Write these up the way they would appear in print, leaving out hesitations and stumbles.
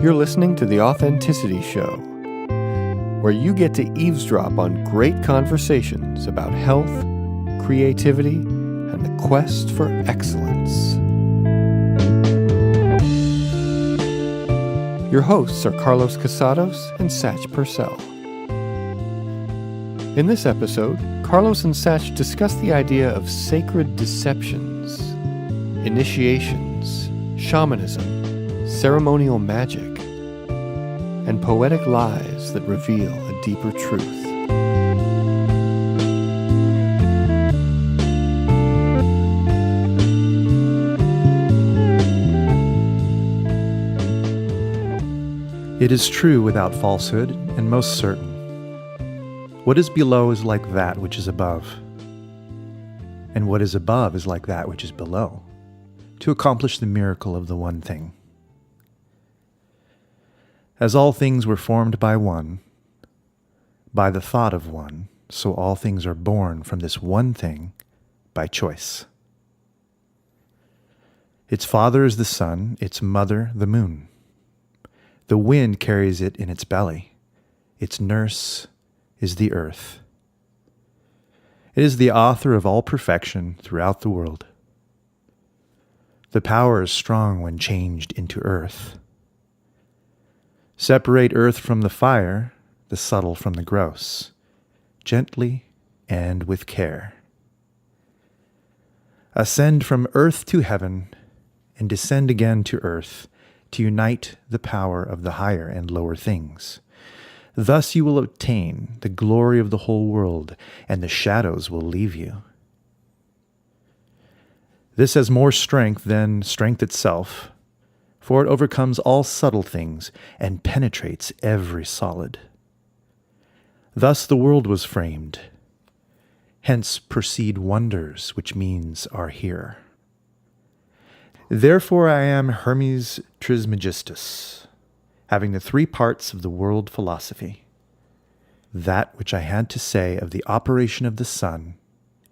You're listening to The Authenticity Show, where you get to eavesdrop on great conversations about health, creativity, and the quest for excellence. Your hosts are Carlos Casados and Satch Purcell. In this episode, Carlos and Satch discuss the idea of sacred deceptions, initiations, shamanism, ceremonial magic, and poetic lies that reveal a deeper truth. It is true without falsehood, and most certain. What is below is like that which is above, and what is above is like that which is below, to accomplish the miracle of the one thing. As all things were formed by one, by the thought of one, so all things are born from this one thing by choice. Its father is the sun, its mother the moon. The wind carries it in its belly. Its nurse is the earth. It is the author of all perfection throughout the world. The power is strong when changed into earth. Separate earth from the fire, the subtle from the gross, gently and with care. Ascend from earth to heaven and descend again to earth to unite the power of the higher and lower things. Thus you will obtain the glory of the whole world, and the shadows will leave you. This has more strength than strength itself, for it overcomes all subtle things and penetrates every solid. Thus the world was framed. Hence proceed wonders, which means are here. Therefore I am Hermes Trismegistus, having the three parts of the world philosophy. That which I had to say of the operation of the sun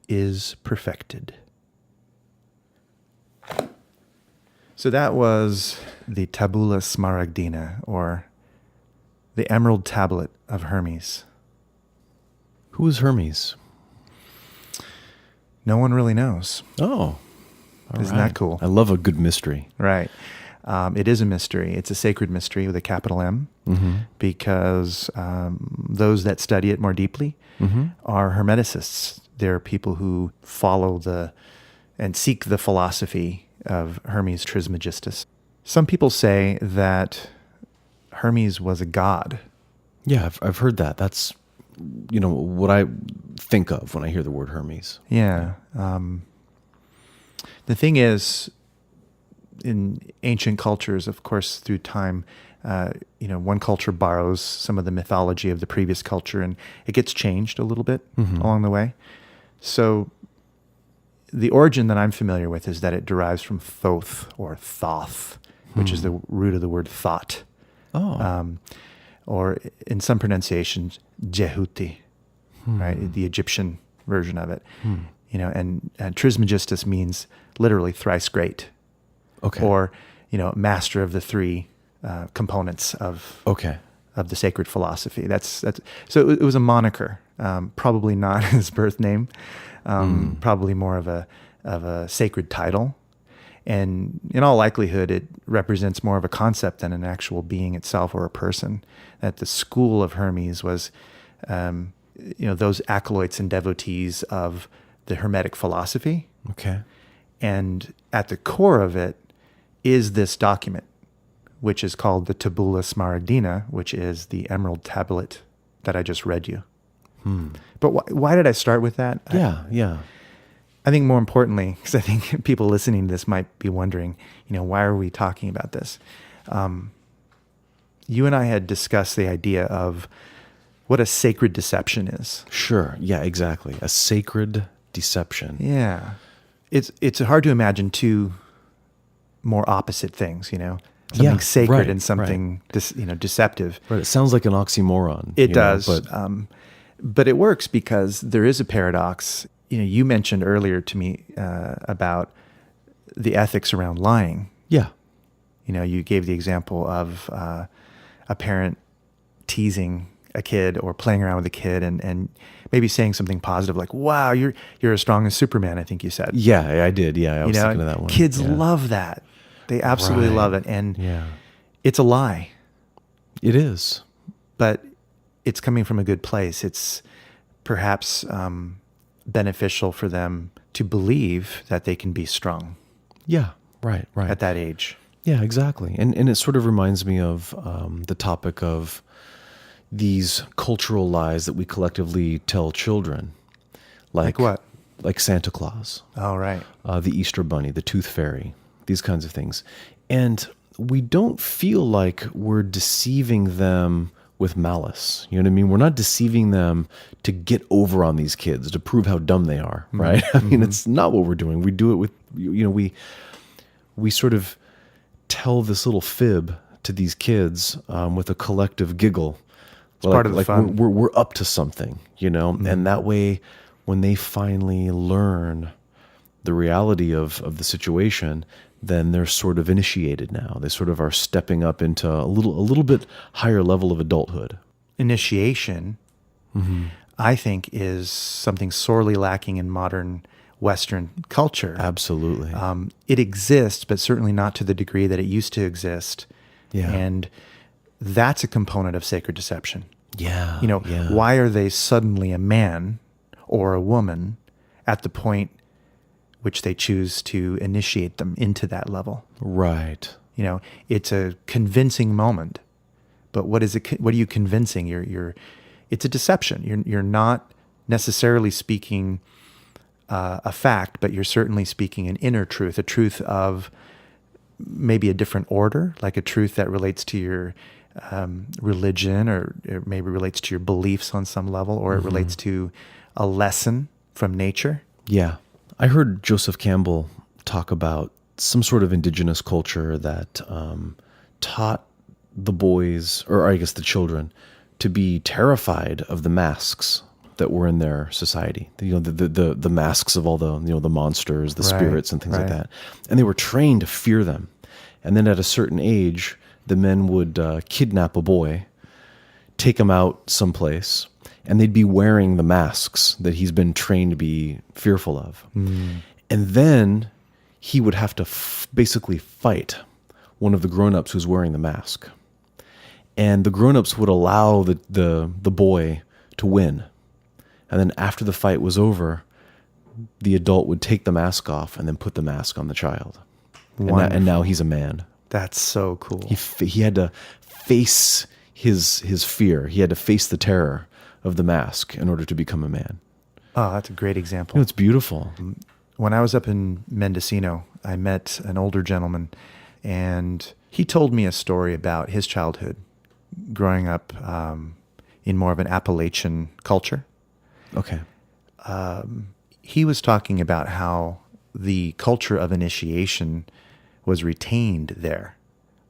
is perfected. So that was the Tabula Smaragdina, or the Emerald Tablet of Hermes. Who is Hermes? No one really knows. Oh, Isn't that cool? I love a good mystery. Right. It is a mystery. It's a sacred mystery with a capital M, because those that study it more deeply are Hermeticists. They're people who follow and seek the philosophy of Hermes Trismegistus. Some people say that Hermes was a god. Yeah, I've heard that. That's, what I think of when I hear the word Hermes. Yeah. The thing is, in ancient cultures, of course, through time, one culture borrows some of the mythology of the previous culture, and it gets changed a little bit along the way. So the origin that I'm familiar with is that it derives from Thoth or Thoth, which is the root of the word thought. Oh. Or in some pronunciations, Jehuti, right? The Egyptian version of it. And Trismegistus means literally thrice great. Okay. Or, master of the three components of the sacred philosophy. That's so it was a moniker, probably not his birth name, probably more of a sacred title, and in all likelihood, it represents more of a concept than an actual being itself or a person. That the school of Hermes was, those acolytes and devotees of the Hermetic philosophy. Okay. And at the core of it is this document, which is called the Tabula Smaragdina, which is the Emerald Tablet that I just read you. But why did I start with that? Yeah. I think more importantly, because I think people listening to this might be wondering, why are we talking about this? You and I had discussed the idea of what a sacred deception is. Sure. Yeah, exactly. A sacred deception. Yeah. It's hard to imagine two more opposite things, something sacred and something deceptive. Right. It sounds like an oxymoron. It does. But it works because there is a paradox. You mentioned earlier to me about the ethics around lying. Yeah. You gave the example of a parent teasing a kid or playing around with a kid and maybe saying something positive like, wow, you're as strong as Superman, I think you said. Yeah, I did. Yeah, I was thinking of that one. Kids love that. They absolutely love it. And it's a lie. It is. But it's coming from a good place. It's perhaps beneficial for them to believe that they can be strong. Yeah, right. At that age. Yeah, exactly. And it sort of reminds me of the topic of these cultural lies that we collectively tell children. Like what? Like Santa Claus. Oh, right. The Easter Bunny, the Tooth Fairy, these kinds of things. And we don't feel like we're deceiving them with malice. You know what I mean? We're not deceiving them to get over on these kids, to prove how dumb they are, right? I mean, it's not what we're doing. We do it with, we sort of tell this little fib to these kids with a collective giggle. It's part of the fun. We're up to something, and that way, when they finally learn the reality of the situation, then they're sort of initiated now. They sort of are stepping up into a little bit higher level of adulthood. Initiation, I think, is something sorely lacking in modern Western culture. Absolutely. It exists, but certainly not to the degree that it used to exist. Yeah. And that's a component of sacred deception. Yeah. Why are they suddenly a man or a woman at the point which they choose to initiate them into that level? Right. It's a convincing moment. But what is it? What are you convincing? It's a deception. You're not necessarily speaking a fact, but you're certainly speaking an inner truth, a truth of maybe a different order, like a truth that relates to your religion, or it maybe relates to your beliefs on some level, or it relates to a lesson from nature. Yeah. I heard Joseph Campbell talk about some sort of indigenous culture that taught the boys, or I guess the children, to be terrified of the masks that were in their society. The masks of all the monsters, the spirits and things like that. And they were trained to fear them. And then at a certain age, the men would kidnap a boy, take him out someplace, and they'd be wearing the masks that he's been trained to be fearful of. And then he would have to basically fight one of the grown-ups who's wearing the mask. And the grown-ups would allow the boy to win. And then after the fight was over, the adult would take the mask off and then put the mask on the child. And now he's a man. That's so cool. He had to face his fear. He had to face the terror of the mask in order to become a man. Oh, that's a great example. It's beautiful. When I was up in Mendocino, I met an older gentleman, and he told me a story about his childhood growing up in more of an Appalachian culture. Okay. He was talking about how the culture of initiation was retained there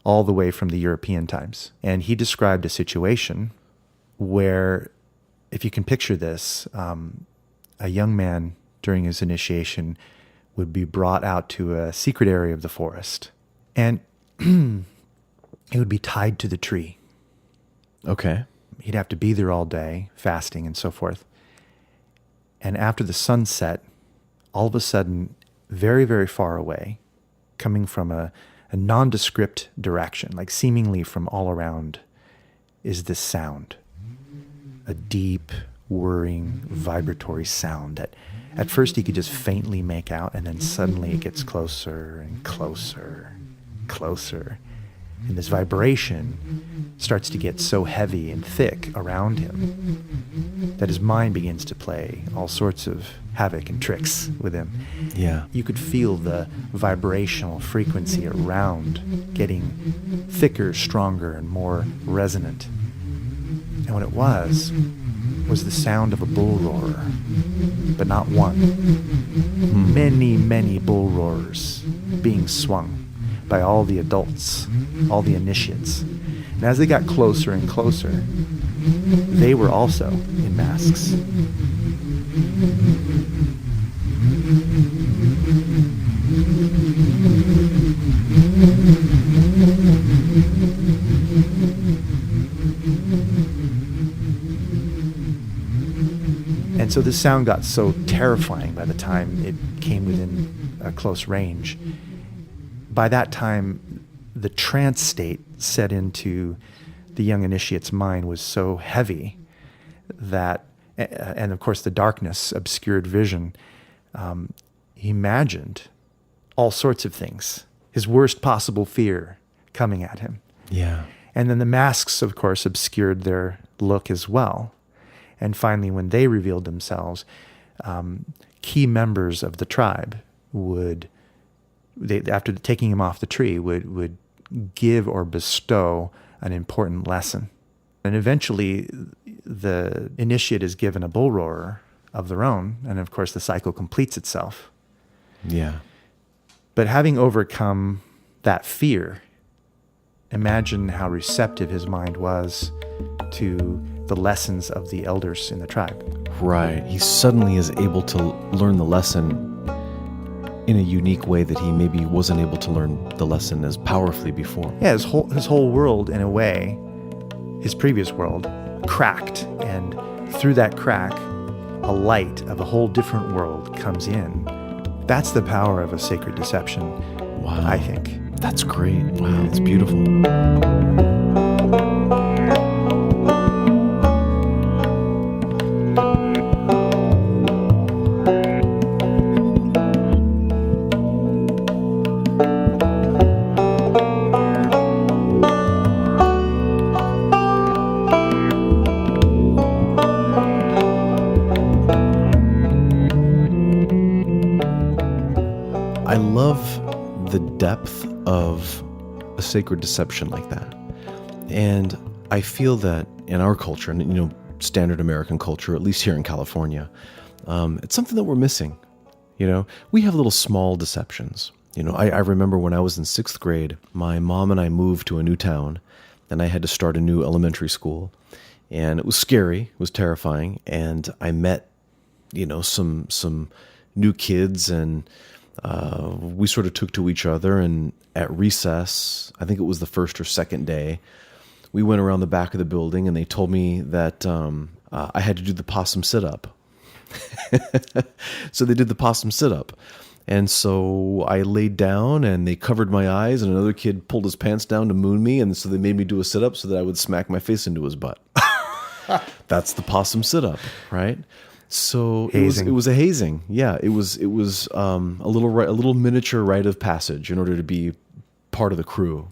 all the way from the European times. And he described a situation where, if you can picture this, a young man during his initiation would be brought out to a secret area of the forest, and he would be tied to the tree. Okay. He'd have to be there all day, fasting and so forth. And after the sun set, all of a sudden, very, very far away, coming from a nondescript direction, like seemingly from all around, is this sound. A deep, whirring, vibratory sound that at first he could just faintly make out, and then suddenly it gets closer and closer, closer. And this vibration starts to get so heavy and thick around him that his mind begins to play all sorts of havoc and tricks with him. Yeah. You could feel the vibrational frequency around getting thicker, stronger, and more resonant. And what it was the sound of a bull roarer, but not one. Many, many bull roarers being swung by all the adults, all the initiates. And as they got closer and closer, they were also in masks. And so the sound got so terrifying by the time it came within a close range. By that time, the trance state set into the young initiate's mind was so heavy that, and of course the darkness obscured vision, he imagined all sorts of things, his worst possible fear coming at him. Yeah. And then the masks, of course, obscured their look as well. And finally, when they revealed themselves, key members of the tribe after taking him off the tree, would give or bestow an important lesson. And eventually, the initiate is given a bull roarer of their own, and of course, the cycle completes itself. Yeah. But having overcome that fear, imagine how receptive his mind was to the lessons of the elders in the tribe. Right. He suddenly is able to learn the lesson in a unique way that he maybe wasn't able to learn the lesson as powerfully before. Yeah, his whole world, in a way, his previous world, cracked. And through that crack, a light of a whole different world comes in. That's the power of a sacred deception, Wow. I think. That's great. Wow, it's beautiful. I love the depth of a sacred deception like that. And I feel that in our culture, and standard American culture, at least here in California, it's something that we're missing. We have little small deceptions. I remember when I was in 6th grade, my mom and I moved to a new town, and I had to start a new elementary school. And it was scary, it was terrifying, and I met, some new kids, and we sort of took to each other, and at recess, I think it was the first or second day, we went around the back of the building, and they told me that I had to do the possum sit-up. So they did the possum sit-up. And so I laid down, and they covered my eyes, and another kid pulled his pants down to moon me, and so they made me do a sit-up so that I would smack my face into his butt. That's the possum sit-up, right? So it was a hazing. Yeah, it was a little miniature rite of passage in order to be part of the crew.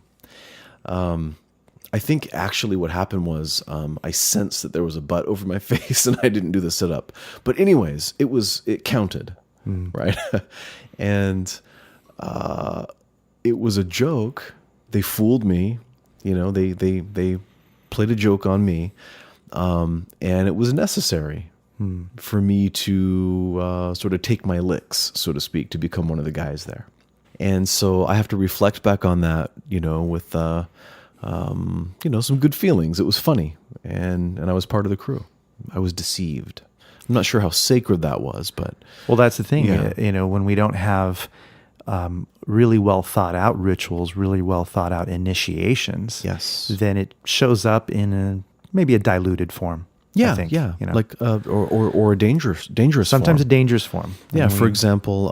I think actually what happened was I sensed that there was a butt over my face, and I didn't do the sit up. But anyways, it counted, right? And it was a joke. They fooled me. They played a joke on me, and it was necessary. For me to sort of take my licks, so to speak, to become one of the guys there. And so I have to reflect back on that, with, some good feelings. It was funny, and I was part of the crew. I was deceived. I'm not sure how sacred that was, but... Well, that's the thing, Yeah. When we don't have really well thought out rituals, really well thought out initiations, Yes. then it shows up in maybe a diluted form. Yeah, I think, yeah, like or a dangerous sometimes form. a dangerous form. Yeah, for example,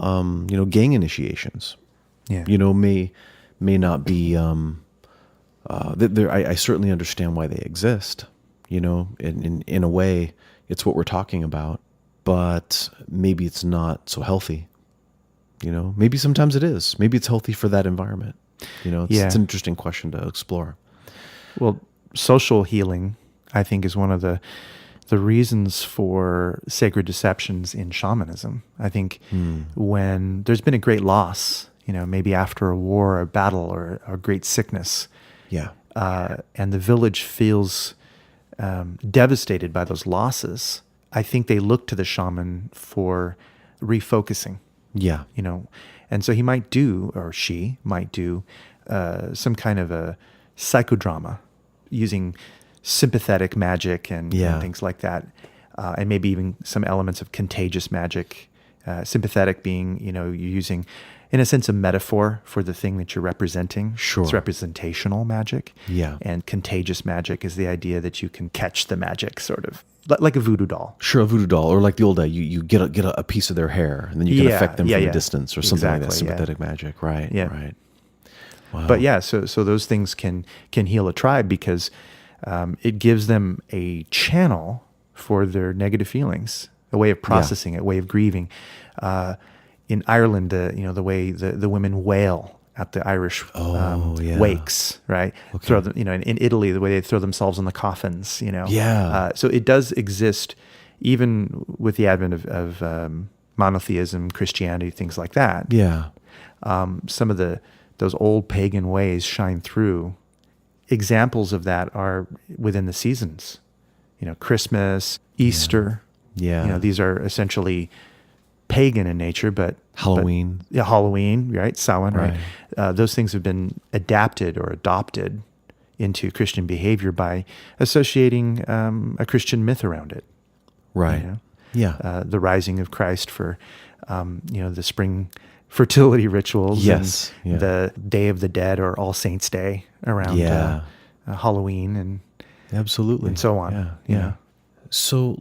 gang initiations. Yeah, may not be. I certainly understand why they exist. In a way, it's what we're talking about, but maybe it's not so healthy. Maybe sometimes it is. Maybe it's healthy for that environment. It's an interesting question to explore. Well, social healing, I think, is one of the reasons for sacred deceptions in shamanism. I think when there's been a great loss, maybe after a war, a battle, or a great sickness, Yeah. And the village feels devastated by those losses, I think they look to the shaman for refocusing. Yeah. And so he might do, or she might do, some kind of a psychodrama using sympathetic magic and things like that, and maybe even some elements of contagious magic. Sympathetic being, you're using, in a sense, a metaphor for the thing that you're representing. Sure. It's representational magic. Yeah. And contagious magic is the idea that you can catch the magic, sort of. like a voodoo doll. Sure, a voodoo doll, or like the old day, you get a piece of their hair, and then you can affect them from a distance, or something like that. Sympathetic magic, right? Yeah. Right. Wow. But yeah, so those things can heal a tribe because it gives them a channel for their negative feelings, a way of processing it, a way of grieving. In Ireland, the way the women wail at the Irish wakes, right? Okay. Throw them, in Italy, the way they throw themselves in the coffins, So it does exist, even with the advent of monotheism, Christianity, things like that. Yeah. Some of those old pagan ways shine through. Examples of that are within the seasons, Christmas, Easter. Yeah. These are essentially pagan in nature, but Halloween. Halloween, right? Samhain, right? Those things have been adapted or adopted into Christian behavior by associating a Christian myth around it. Right. Yeah. The rising of Christ for, the spring fertility rituals. Yes. And the Day of the Dead or All Saints Day around Halloween and absolutely, and so on. Yeah. So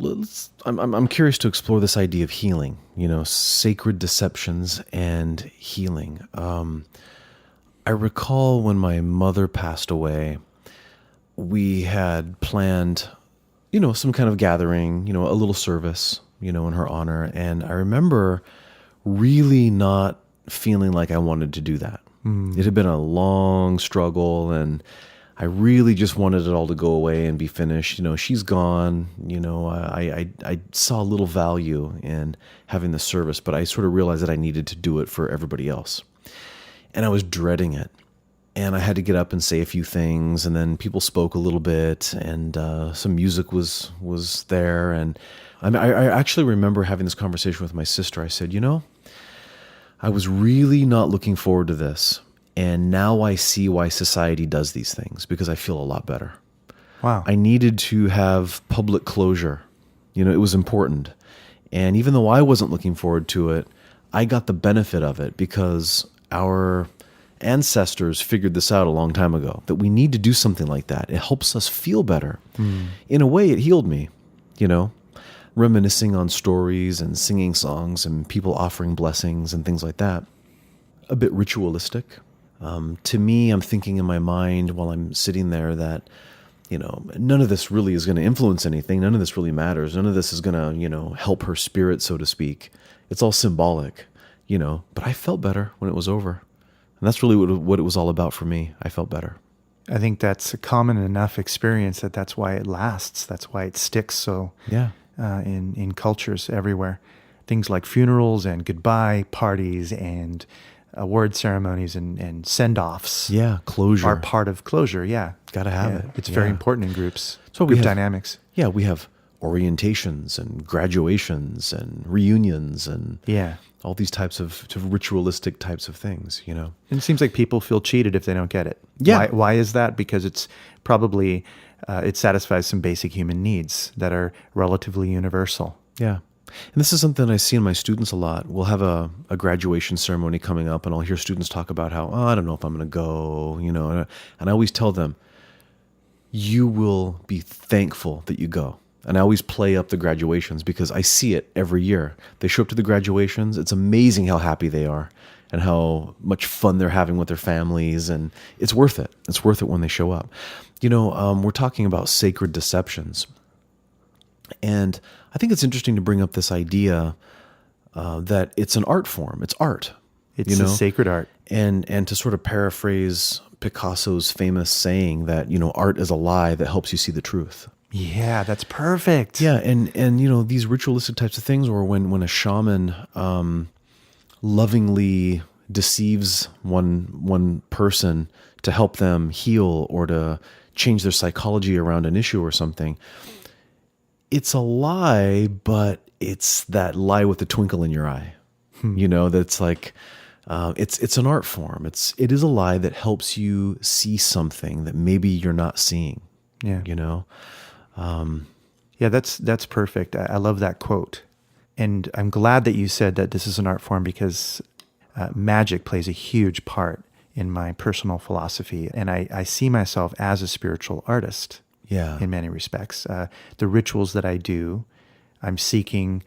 I'm curious to explore this idea of healing, sacred deceptions and healing. I recall when my mother passed away, we had planned, some kind of gathering, a little service, in her honor. And I remember really not feeling like I wanted to do that. It had been a long struggle, and I really just wanted it all to go away and be finished. She's gone. I saw little value in having the service, but I sort of realized that I needed to do it for everybody else. And I was dreading it. And I had to get up and say a few things, and then people spoke a little bit, and some music was there. And I actually remember having this conversation with my sister. I said, I was really not looking forward to this. And now I see why society does these things, because I feel a lot better. Wow. I needed to have public closure. It was important. And even though I wasn't looking forward to it, I got the benefit of it because our ancestors figured this out a long time ago, that we need to do something like that. It helps us feel better. In a way, it healed me, reminiscing on stories and singing songs and people offering blessings and things like that. A bit ritualistic. To me, I'm thinking in my mind while I'm sitting there that, none of this really is going to influence anything. None of this really matters. None of this is going to, help her spirit, so to speak. It's all symbolic, but I felt better when it was over. And that's really what it was all about for me. I felt better. I think that's a common enough experience that's why it lasts. That's why it sticks so in cultures everywhere. Things like funerals and goodbye parties and award ceremonies and send-offs. Yeah, closure. Are part of closure, Gotta have it. It's very important in groups. So group dynamics. Yeah, we have orientations and graduations and reunions and all these types of ritualistic types of things, And it seems like people feel cheated if they don't get it. Yeah. Why is that? Because it's probably, it satisfies some basic human needs that are relatively universal. Yeah. And this is something I see in my students a lot. We'll have a graduation ceremony coming up, and I'll hear students talk about how, I don't know if I'm going to go, and I always tell them, you will be thankful that you go. And I always play up the graduations because I see it every year. They show up to the graduations. It's amazing how happy they are and how much fun they're having with their families. And it's worth it. It's worth it when they show up. We're talking about sacred deceptions. And I think it's interesting to bring up this idea that it's an art form. It's art. It's a sacred art. And to sort of paraphrase Picasso's famous saying that, art is a lie that helps you see the truth. Yeah, that's perfect. Yeah, and these ritualistic types of things, or when a shaman lovingly deceives one person to help them heal or to change their psychology around an issue or something, it's a lie, but it's that lie with the twinkle in your eye. That's like it's an art form. It is a lie that helps you see something that maybe you're not seeing. Yeah. That's perfect. I love that quote. And I'm glad that you said that this is an art form because magic plays a huge part in my personal philosophy. And I see myself as a spiritual artist. Yeah. in many respects. The rituals that I do, I'm seeking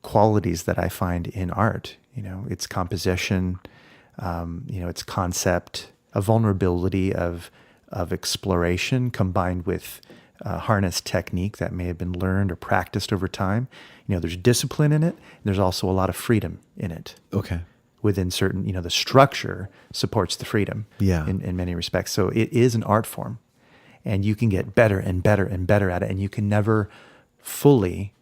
qualities that I find in art. Its composition, its concept, a vulnerability of exploration combined with harness technique that may have been learned or practiced over time. There's discipline in it. And there's also a lot of freedom in it. Okay. Within certain, the structure supports the freedom in many respects. So it is an art form, and you can get better and better and better at it, and you can never fully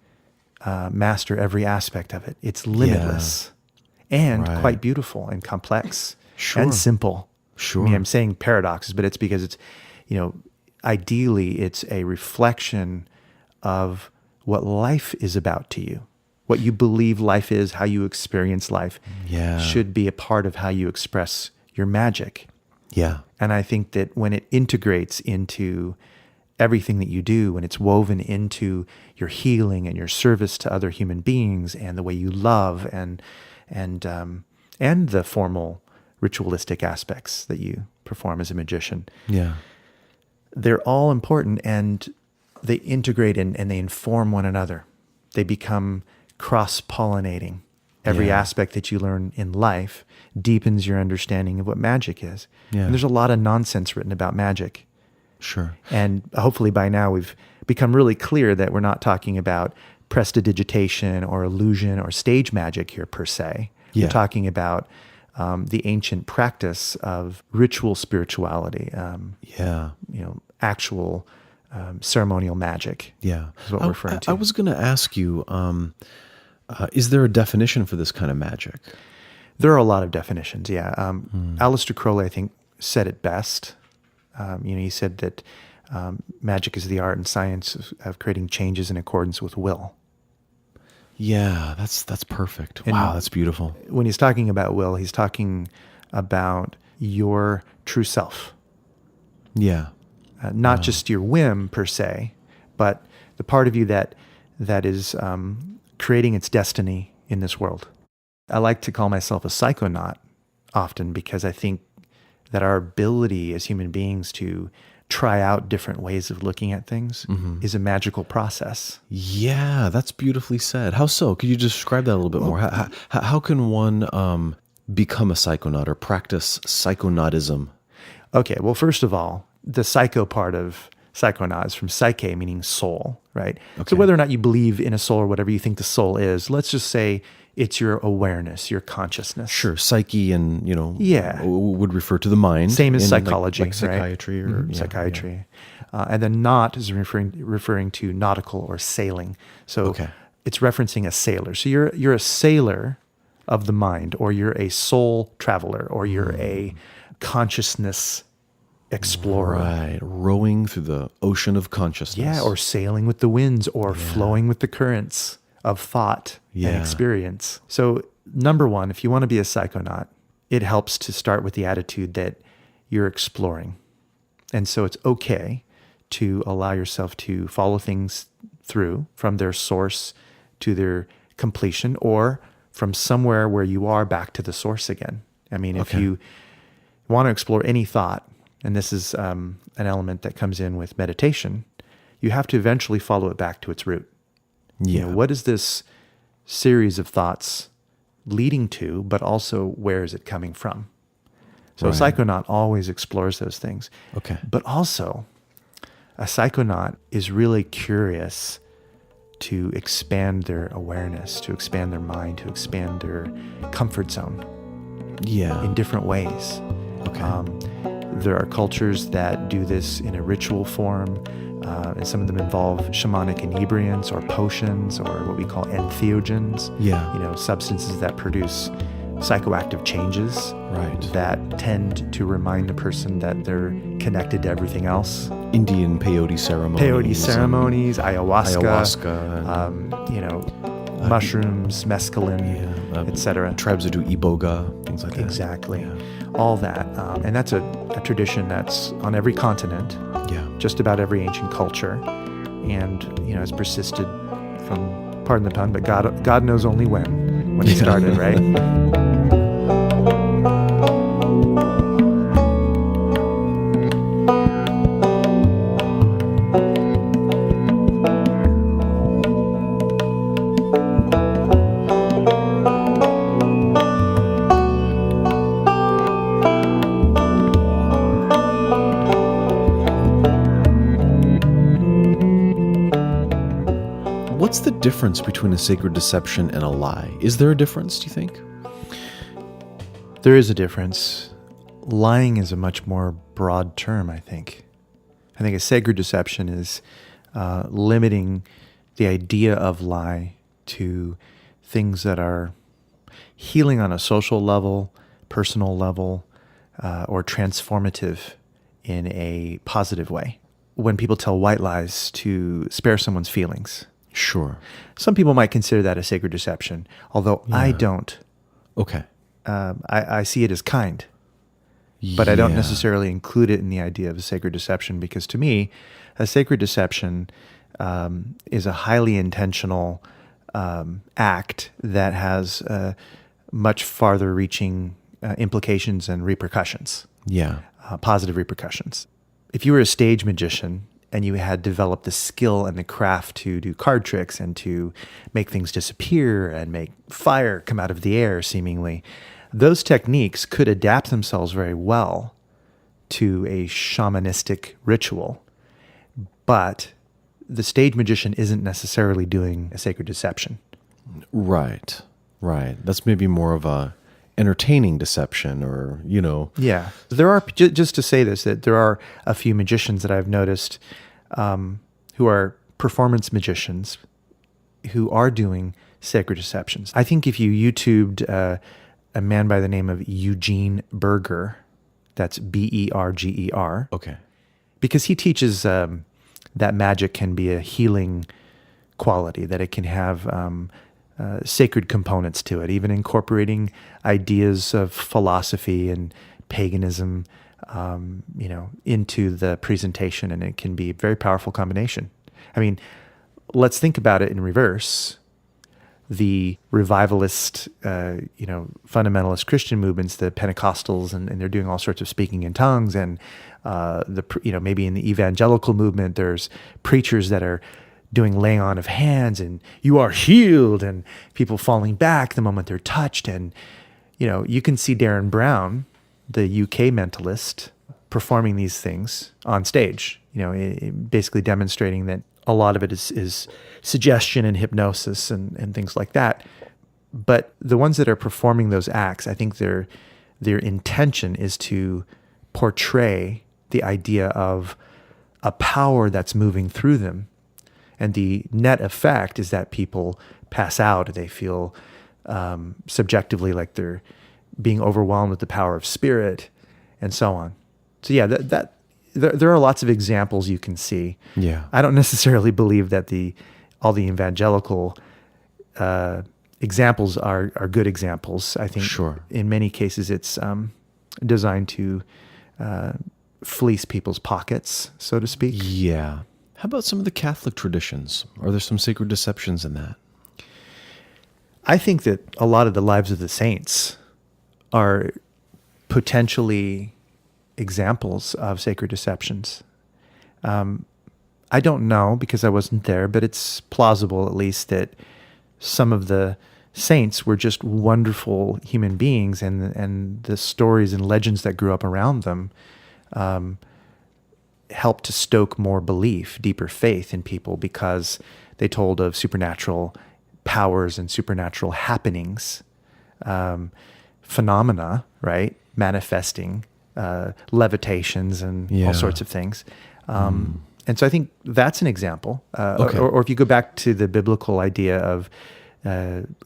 master every aspect of it. It's limitless and quite beautiful and complex and simple. Sure. I mean, I'm saying paradoxes, but it's because it's, ideally it's a reflection of what life is about to you. What you believe life is, how you experience life, should be a part of how you express your magic. Yeah. And I think that when it integrates into everything that you do, when it's woven into your healing and your service to other human beings and the way you love and the formal ritualistic aspects that you perform as a magician. Yeah. They're all important, and they integrate and they inform one another. They become cross-pollinating. Every aspect that you learn in life deepens your understanding of what magic is. Yeah. And there's a lot of nonsense written about magic. Sure. And hopefully by now we've become really clear that we're not talking about prestidigitation or illusion or stage magic here per se. Yeah. We're talking about the ancient practice of ritual spirituality, actual ceremonial magic. Yeah. Is what we're referring to. I was going to ask you, is there a definition for this kind of magic? There are a lot of definitions, Aleister Crowley, I think, said it best. He said that magic is the art and science of creating changes in accordance with will. Yeah, that's perfect. And wow, that's beautiful. When he's talking about will, he's talking about your true self. Yeah. Not just your whim per se, but the part of you that is creating its destiny in this world. I like to call myself a psychonaut often because I think that our ability as human beings to try out different ways of looking at things is a magical process. Yeah, that's beautifully said. How so? Could you describe that a little bit more? How can one become a psychonaut or practice psychonautism? Okay, well, first of all, the psycho part of psychonaut is from psyche, meaning soul, right? Okay. So whether or not you believe in a soul or whatever you think the soul is, let's just say it's your awareness, your consciousness. Sure, psyche and, would refer to the mind. Same as psychology, like psychiatry right? or psychiatry. Yeah. And then naut is referring to nautical or sailing. So it's referencing a sailor. So you're a sailor of the mind, or you're a soul traveler, or you're a consciousness explorer. Right, rowing through the ocean of consciousness. Yeah, or sailing with the winds, or flowing with the currents of thought and experience. So number one, if you want to be a psychonaut, it helps to start with the attitude that you're exploring. And so it's okay to allow yourself to follow things through from their source to their completion, or from somewhere where you are back to the source again. I mean, if you want to explore any thought, and this is an element that comes in with meditation, you have to eventually follow it back to its root. Yeah. What is this series of thoughts leading to, but also where is it coming from? So a psychonaut always explores those things. Okay. But also, a psychonaut is really curious to expand their awareness, to expand their mind, to expand their comfort zone in different ways. Okay. There are cultures that do this in a ritual form, and some of them involve shamanic inebriants or potions or what we call entheogens. Yeah. Substances that produce psychoactive changes that tend to remind the person that they're connected to everything else. Indian peyote ceremonies. Ayahuasca. Mushrooms, mescaline, etc. Tribes that do iboga, things like that. Exactly. Yeah. All that. And that's a tradition that's on every continent, just about every ancient culture, and has persisted from, pardon the pun, but God knows only when it started, right? What's the difference between a sacred deception and a lie? Is there a difference, do you think? There is a difference. Lying is a much more broad term, I think. I think a sacred deception is limiting the idea of lie to things that are healing on a social level, personal level, or transformative in a positive way. When people tell white lies to spare someone's feelings. Sure. Some people might consider that a sacred deception, although I don't. Okay. I see it as kind, but I don't necessarily include it in the idea of a sacred deception, because to me, a sacred deception is a highly intentional act that has much farther reaching implications and repercussions. Yeah. Positive repercussions. If you were a stage magician and you had developed the skill and the craft to do card tricks and to make things disappear and make fire come out of the air, seemingly, those techniques could adapt themselves very well to a shamanistic ritual. But the stage magician isn't necessarily doing a sacred deception. Right. That's maybe more of a entertaining deception, or, Yeah. There are, just to say this, that there are a few magicians that I've noticed who are performance magicians who are doing sacred deceptions. I think if you YouTubed a man by the name of Eugene Berger, that's Berger. Okay. Because he teaches that magic can be a healing quality, that it can have sacred components to it, even incorporating ideas of philosophy and paganism, into the presentation, and it can be a very powerful combination. I mean, let's think about it in reverse. The revivalist, fundamentalist Christian movements, the Pentecostals, and they're doing all sorts of speaking in tongues, and maybe in the evangelical movement, there's preachers that are doing laying on of hands, and you are healed, and people falling back the moment they're touched. And, you can see Darren Brown, the UK mentalist, performing these things on stage, basically demonstrating that a lot of it is suggestion and hypnosis and things like that. But the ones that are performing those acts, I think their intention is to portray the idea of a power that's moving through them. And the net effect is that people pass out. They feel subjectively like they're being overwhelmed with the power of spirit, and so on. So yeah, there are lots of examples you can see. Yeah. I don't necessarily believe that all the evangelical examples are good examples. I think in many cases it's designed to fleece people's pockets, so to speak. Yeah. How about some of the Catholic traditions? Are there some sacred deceptions in that? I think that a lot of the lives of the saints are potentially examples of sacred deceptions. I don't know because I wasn't there, but it's plausible at least that some of the saints were just wonderful human beings, and the stories and legends that grew up around them helped to stoke more belief, deeper faith in people, because they told of supernatural powers and supernatural happenings, phenomena, right? Manifesting, levitations and all sorts of things. And so I think that's an example. Or if you go back to the biblical idea of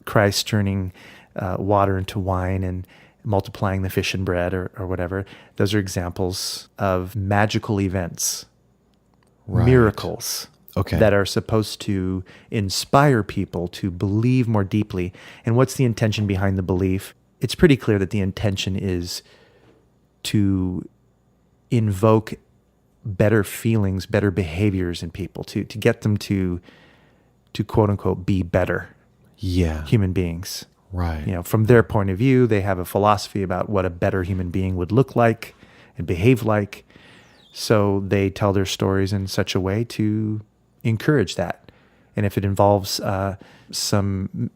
Christ turning water into wine and multiplying the fish and bread, or whatever, those are examples of magical events, miracles, that are supposed to inspire people to believe more deeply. And what's the intention behind the belief? It's pretty clear that the intention is to invoke better feelings, better behaviors in people, to get them to quote unquote be better human beings. Right. From their point of view, they have a philosophy about what a better human being would look like and behave like. So they tell their stories in such a way to encourage that. And if it involves some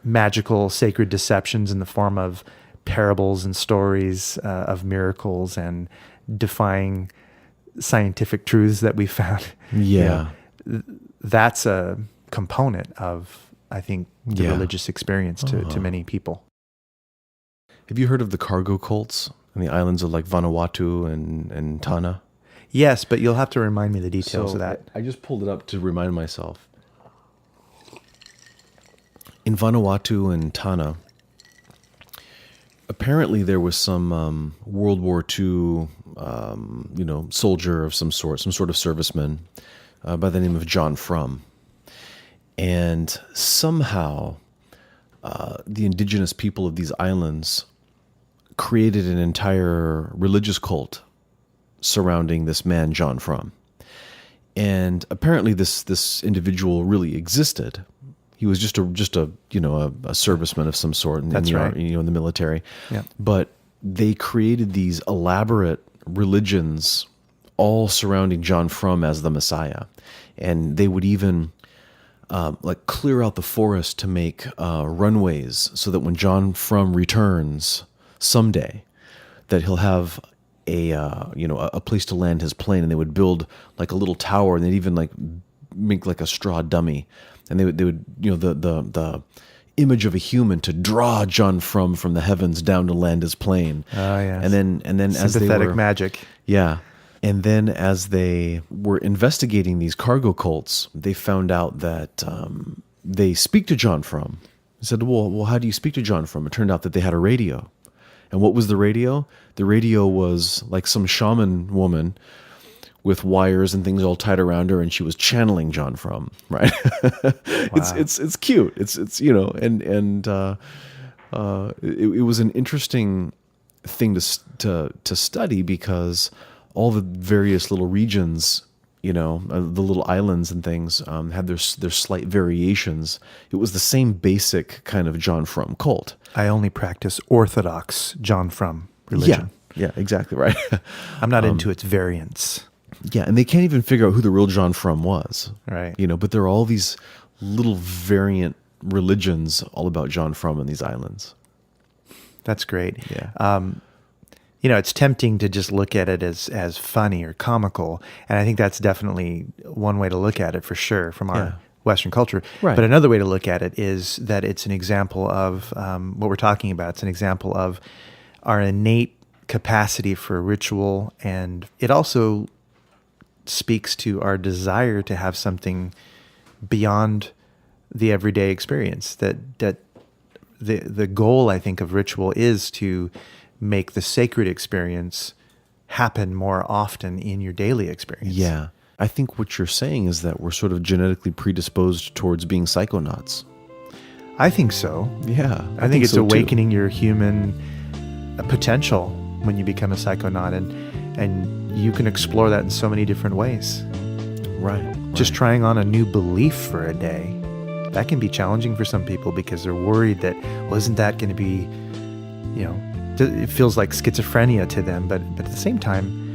magical sacred deceptions in the form of parables and stories of miracles and defying scientific truths that we found, that's a component of, I think, the religious experience to many people. Have you heard of the cargo cults in the islands of like Vanuatu and Tanna? Yes, but you'll have to remind me the details of that. I just pulled it up to remind myself. In Vanuatu and Tanna, apparently there was some World War II, soldier of some sort of serviceman by the name of John Frum. And somehow the indigenous people of these islands created an entire religious cult surrounding this man, John Frum. And apparently this individual really existed. He was just a serviceman of some sort in the military. Yeah. But they created these elaborate religions all surrounding John Frum as the Messiah. And they would even clear out the forest to make runways so that when John Frum returns someday, that he'll have a place to land his plane, and they would build like a little tower, and they'd even like make like a straw dummy, and they would the image of a human to draw John Frum from the heavens down to land his plane. Oh yes. And then sympathetic magic. Yeah. And then as they were investigating these cargo cults, they found out that they speak to John Frum. They said, well, how do you speak to John Frum? It turned out that they had a radio. And what was the radio? The radio was like some shaman woman with wires and things all tied around her, and she was channeling John Frum, right? Wow. It's cute. It was an interesting thing to study, because all the various little regions, the little islands and things, had their slight variations. It was the same basic kind of John Frum cult. I only practice Orthodox John Frum religion. Yeah, exactly right. I'm not into its variants. Yeah, and they can't even figure out who the real John Frum was. Right. But there are all these little variant religions all about John Frum on these islands. That's great. Yeah. It's tempting to just look at it as funny or comical, and I think that's definitely one way to look at it for sure from our Western culture. Right. But another way to look at it is that it's an example of what we're talking about. It's an example of our innate capacity for ritual, and it also speaks to our desire to have something beyond the everyday experience. That the goal, I think, of ritual is to make the sacred experience happen more often in your daily experience. Yeah. I think what you're saying is that we're sort of genetically predisposed towards being psychonauts. I think so. Yeah. I think it's so awakening your human potential when you become a psychonaut, and you can explore that in so many different ways. Right. Just trying on a new belief for a day, that can be challenging for some people because they're worried that, well, isn't that going to be, it feels like schizophrenia to them, but at the same time,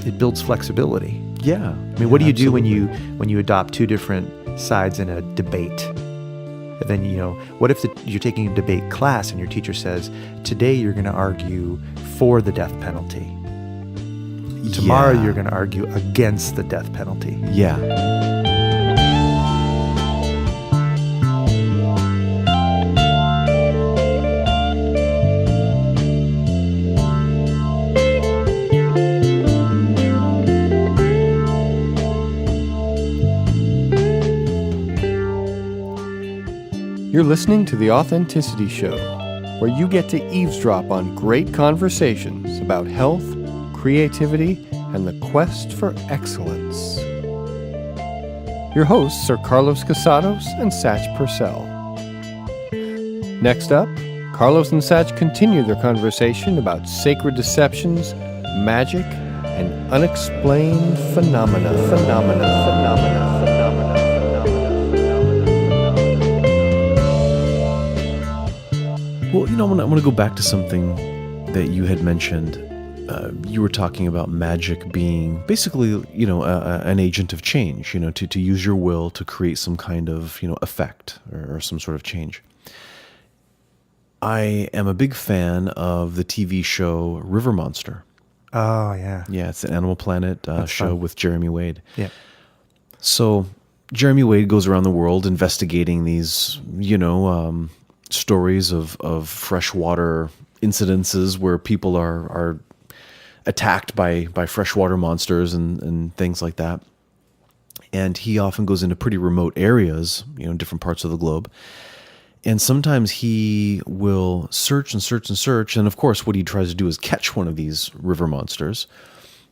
it builds flexibility. Yeah. I mean, what do you do when you adopt two different sides in a debate? And then, what if you're taking a debate class and your teacher says, today you're going to argue for the death penalty. Tomorrow you're going to argue against the death penalty. Yeah. You're listening to The Authenticity Show, where you get to eavesdrop on great conversations about health, creativity, and the quest for excellence. Your hosts are Carlos Casados and Satch Purcell. Next up, Carlos and Satch continue their conversation about sacred deceptions, magic, and unexplained phenomena. Well, I want to go back to something that you had mentioned. You were talking about magic being basically, an agent of change, to use your will to create some kind of, effect or some sort of change. I am a big fan of the TV show River Monster. Oh, yeah. Yeah, it's an Animal Planet show fun. with Jeremy Wade. Yeah. So, Jeremy Wade goes around the world investigating these, stories of freshwater incidences where people are attacked by freshwater monsters and things like that. And he often goes into pretty remote areas, different parts of the globe. And sometimes he will search and search and search. And of course, what he tries to do is catch one of these river monsters.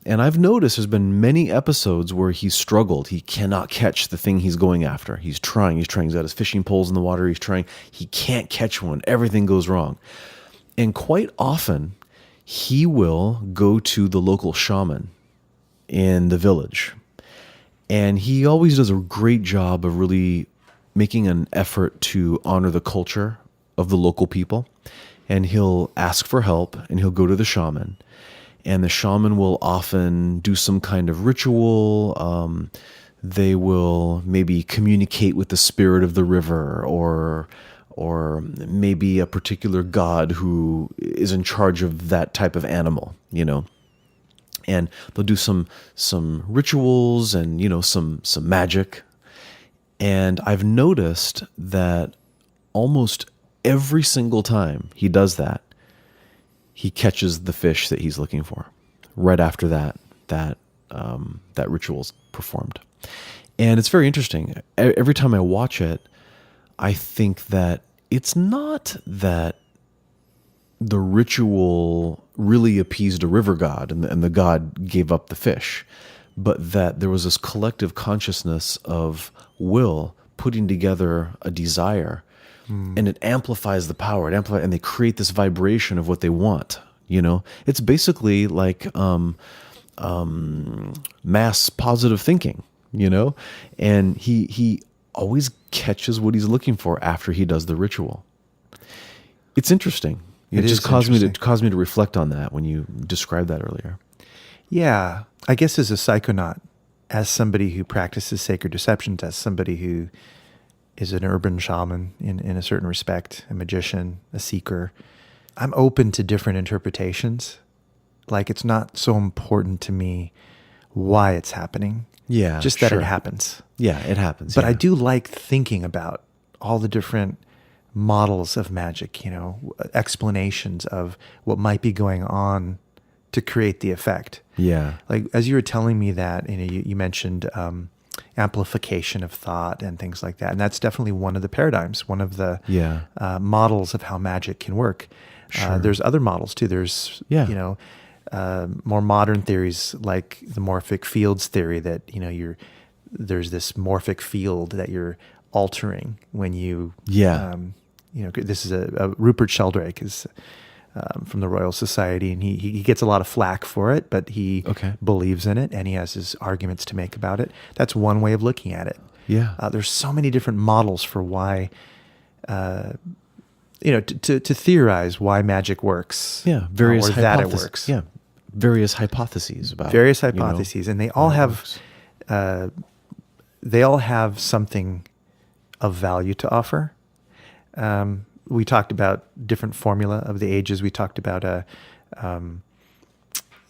And I've noticed there's been many episodes where he's struggled. He cannot catch the thing he's going after. He's trying. He's got his fishing poles in the water. He's trying. He can't catch one. Everything goes wrong. And quite often, he will go to the local shaman in the village. And he always does a great job of really making an effort to honor the culture of the local people. And he'll ask for help, and he'll go to the shaman. And the shaman will often do some kind of ritual. They will maybe communicate with the spirit of the river, or maybe a particular god who is in charge of that type of animal, And they'll do some rituals and some magic. And I've noticed that almost every single time he does that, he catches the fish that he's looking for right after that ritual's performed. And it's very interesting. Every time I watch it, I think that it's not that the ritual really appeased a river god and the god gave up the fish, but that there was this collective consciousness of will putting together a desire. And it amplifies the power. And they create this vibration of what they want. It's basically like mass positive thinking. And he always catches what he's looking for after he does the ritual. It's interesting. It just caused me to reflect on that when you described that earlier. Yeah, I guess as a psychonaut, as somebody who practices sacred deceptions, as somebody who is an urban shaman in a certain respect, a magician, a seeker, I'm open to different interpretations. Like, it's not so important to me why it's happening. Yeah, just that sure. it happens. Yeah, it happens. But yeah. I do like thinking about all the different models of magic, explanations of what might be going on to create the effect. Yeah. Like, as you were telling me that, you mentioned amplification of thought and things like that. And that's definitely one of the paradigms, one of the models of how magic can work. Sure. There's other models too. There's, more modern theories like the morphic fields theory that, there's this morphic field that you're altering when you, this is a Rupert Sheldrake is from the Royal Society, and he gets a lot of flack for it, but he believes in it, and he has his arguments to make about it. That's one way of looking at it. Yeah. There's so many different models for why, to theorize why magic works. Yeah, various or that it works. Yeah, various hypotheses about various hypotheses, and they all have something of value to offer. We talked about different formula of the ages. We talked about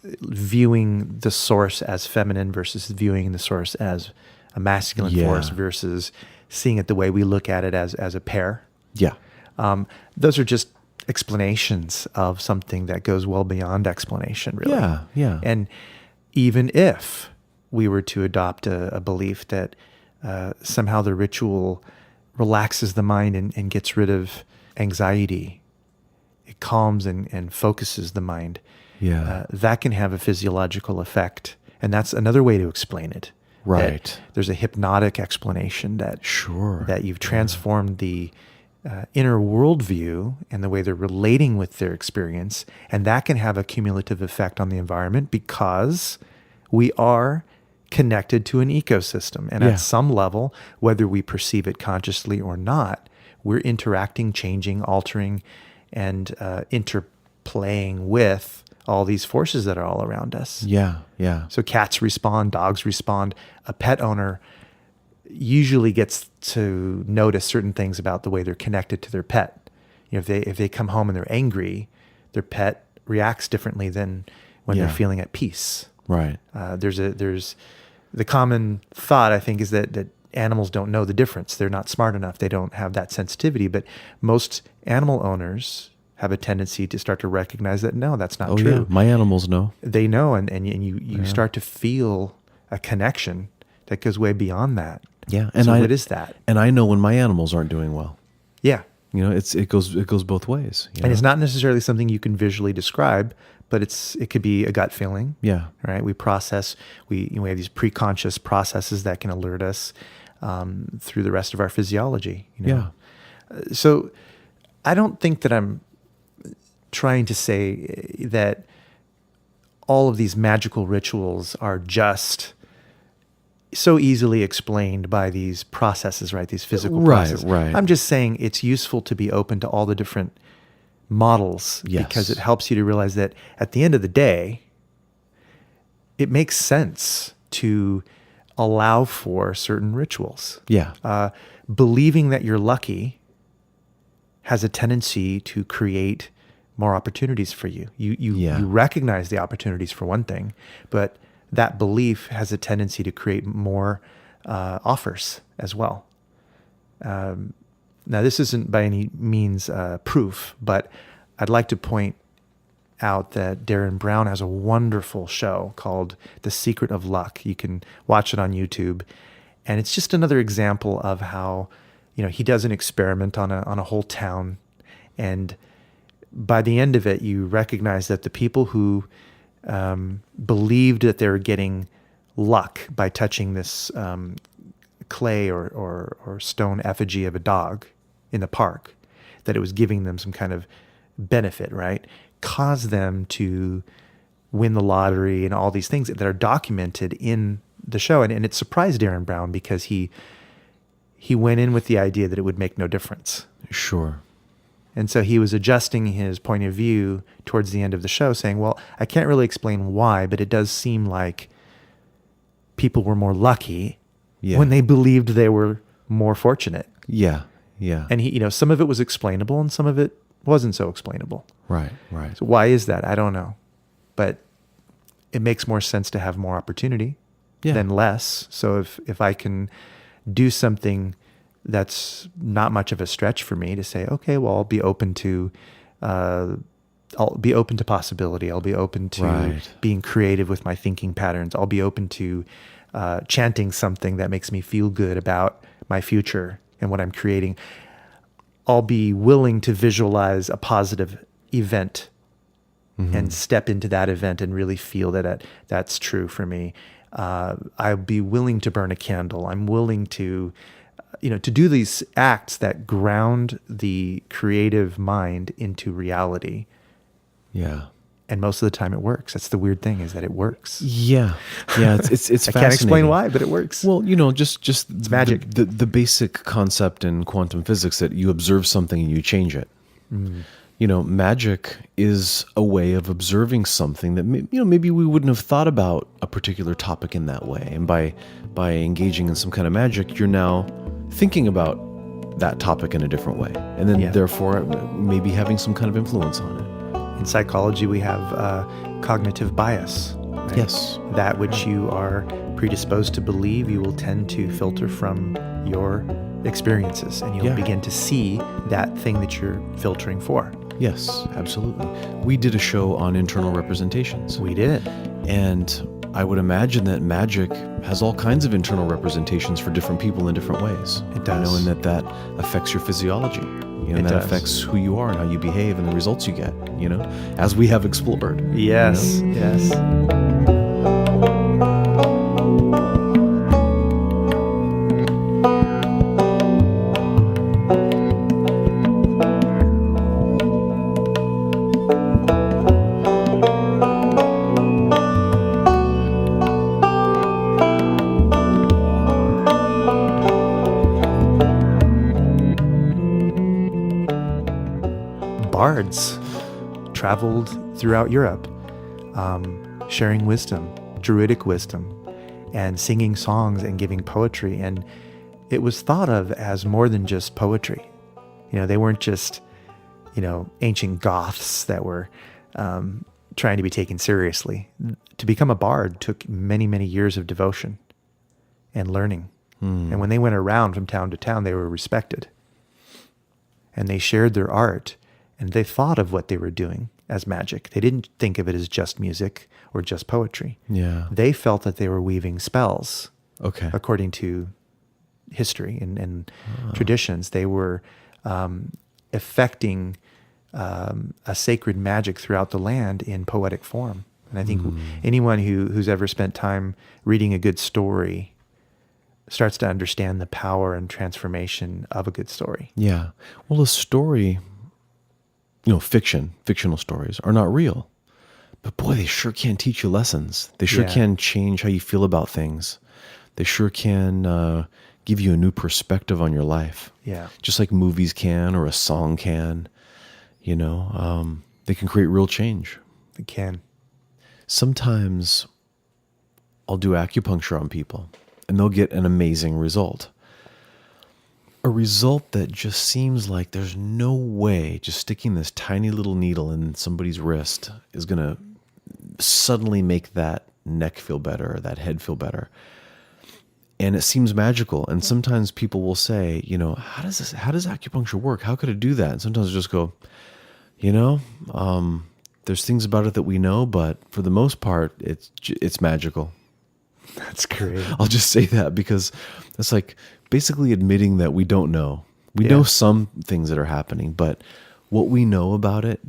viewing the source as feminine versus viewing the source as a masculine force versus seeing it the way we look at it as a pair. Yeah. Those are just explanations of something that goes well beyond explanation, really. Yeah, yeah. And even if we were to adopt a belief that somehow the ritual relaxes the mind and gets rid of anxiety, it calms and focuses the mind. Yeah. That can have a physiological effect. And that's another way to explain it. Right. That there's a hypnotic explanation that you've transformed the inner worldview and the way they're relating with their experience. And that can have a cumulative effect on the environment because we are connected to an ecosystem. And at some level, whether we perceive it consciously or not, we're interacting, changing, altering, and interplaying with all these forces that are all around us. Yeah, yeah. So cats respond, dogs respond. A pet owner usually gets to notice certain things about the way they're connected to their pet. If they come home and they're angry, their pet reacts differently than when they're feeling at peace. Right. There's the common thought, I think, is that animals don't know the difference. They're not smart enough. They don't have that sensitivity. But most animal owners have a tendency to start to recognize that, no, that's not true. Yeah. My animals know. They know, and you start to feel a connection that goes way beyond that. Yeah. And so what is that? And I know when my animals aren't doing well. Yeah. You know, it goes both ways. And it's not necessarily something you can visually describe, but it could be a gut feeling. Yeah. Right. We have these pre-conscious processes that can alert us through the rest of our physiology. Yeah. So I don't think that I'm trying to say that all of these magical rituals are just so easily explained by these processes, right? These physical processes. Right. I'm just saying it's useful to be open to all the different models because it helps you to realize that at the end of the day, it makes sense to allow for certain rituals. Yeah. Believing that you're lucky has a tendency to create more opportunities for you. You recognize the opportunities for one thing, but that belief has a tendency to create more offers as well. Now, this isn't by any means proof, but I'd like to point out that Darren Brown has a wonderful show called The Secret of Luck. You can watch it on YouTube, and it's just another example of how, he does an experiment on a whole town, and by the end of it, you recognize that the people who believed that they were getting luck by touching this clay or stone effigy of a dog in the park, that it was giving them some kind of benefit, right? Caused them to win the lottery and all these things that are documented in the show. And it surprised Darren Brown because he went in with the idea that it would make no difference. Sure. And so he was adjusting his point of view towards the end of the show, saying, well, I can't really explain why, but it does seem like people were more lucky when they believed they were more fortunate. Yeah, yeah. And some of it was explainable and some of it wasn't so explainable. Right. So why is that? I don't know. But it makes more sense to have more opportunity than less. So if I can do something that's not much of a stretch for me to say, okay, well, I'll be open to possibility. I'll be open to being creative with my thinking patterns. I'll be open to chanting something that makes me feel good about my future and what I'm creating. I'll be willing to visualize a positive event and step into that event and really feel that that's true for me. I'll be willing to burn a candle. I'm willing to to do these acts that ground the creative mind into reality. Yeah. And most of the time it works. That's the weird thing, is that it works. Yeah. Yeah. It's I can't explain why, but it works. Well, just it's magic. The basic concept in quantum physics that you observe something and you change it. Magic is a way of observing something that maybe we wouldn't have thought about a particular topic in that way. And by engaging in some kind of magic, you're now thinking about that topic in a different way, and then therefore maybe having some kind of influence on it. In psychology, we have cognitive bias. Right? Yes. That which you are predisposed to believe, you will tend to filter from your experiences, and you'll begin to see that thing that you're filtering for. Yes, absolutely. We did a show on internal representations. We did. And I would imagine that magic has all kinds of internal representations for different people in different ways. It does. And that affects your physiology. And that affects who you are and how you behave and the results you get, as we have explored. Yes, yes. Bards traveled throughout Europe, sharing wisdom, druidic wisdom, and singing songs and giving poetry. And it was thought of as more than just poetry. They weren't just, ancient Goths that were trying to be taken seriously. To become a bard took many, many years of devotion and learning. And when they went around from town to town, they were respected. And they shared their art, and they thought of what they were doing as magic. They didn't think of it as just music or just poetry. Yeah. They felt that they were weaving spells. Okay. According to history and traditions. They were effecting a sacred magic throughout the land in poetic form. And I think anyone who's ever spent time reading a good story starts to understand the power and transformation of a good story. Yeah. Well, a story, fictional stories are not real. But boy, they sure can teach you lessons. They sure can change how you feel about things. They sure can give you a new perspective on your life. Yeah. Just like movies can, or a song can, they can create real change. They can. Sometimes I'll do acupuncture on people and they'll get an amazing result. A result that just seems like there's no way just sticking this tiny little needle in somebody's wrist is going to suddenly make that neck feel better or that head feel better. And it seems magical. And sometimes people will say, how does acupuncture work? How could it do that? And sometimes I just go, there's things about it that we know, but for the most part, it's magical. That's great. I'll just say that because that's like basically admitting that we don't know. We know some things that are happening, but what we know about it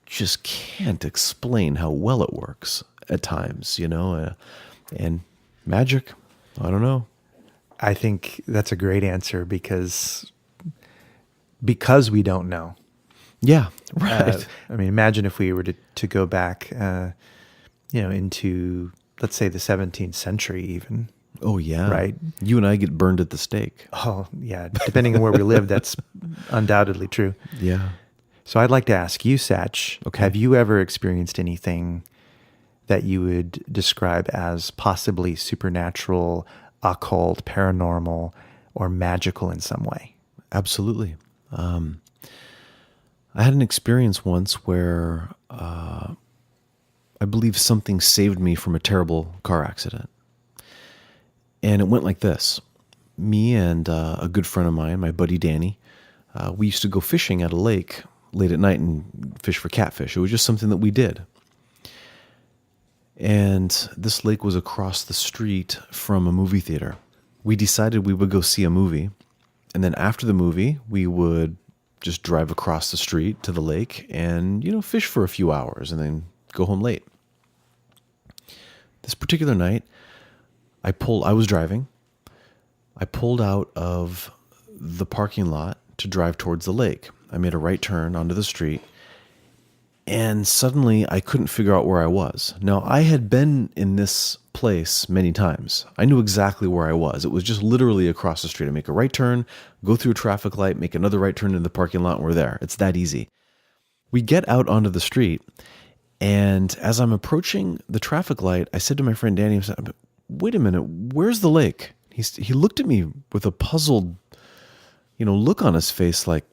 just can't explain how well it works at times, and magic, I don't know. I think that's a great answer because we don't know. Yeah, right. Imagine if we were to go back, into, let's say, the 17th century even. Oh, yeah. Right? You and I get burned at the stake. Oh, yeah. Depending on where we live, that's undoubtedly true. Yeah. So I'd like to ask you, Satch, Okay. Have you ever experienced anything that you would describe as possibly supernatural, occult, paranormal, or magical in some way? Absolutely. I had an experience once where I believe something saved me from a terrible car accident. And it went like this. Me and a good friend of mine, my buddy Danny, we used to go fishing at a lake late at night and fish for catfish. It was just something that we did. And this lake was across the street from a movie theater. We decided we would go see a movie. And then after the movie, we would just drive across the street to the lake and, fish for a few hours and then go home late. This particular night, I was driving. I pulled out of the parking lot to drive towards the lake. I made a right turn onto the street, and suddenly I couldn't figure out where I was. Now, I had been in this place many times. I knew exactly where I was. It was just literally across the street. I make a right turn, go through a traffic light, make another right turn into the parking lot, and we're there. It's that easy. We get out onto the street, and as I'm approaching the traffic light, I said to my friend Danny, I said, wait a minute, where's the lake? He looked at me with a puzzled, look on his face like,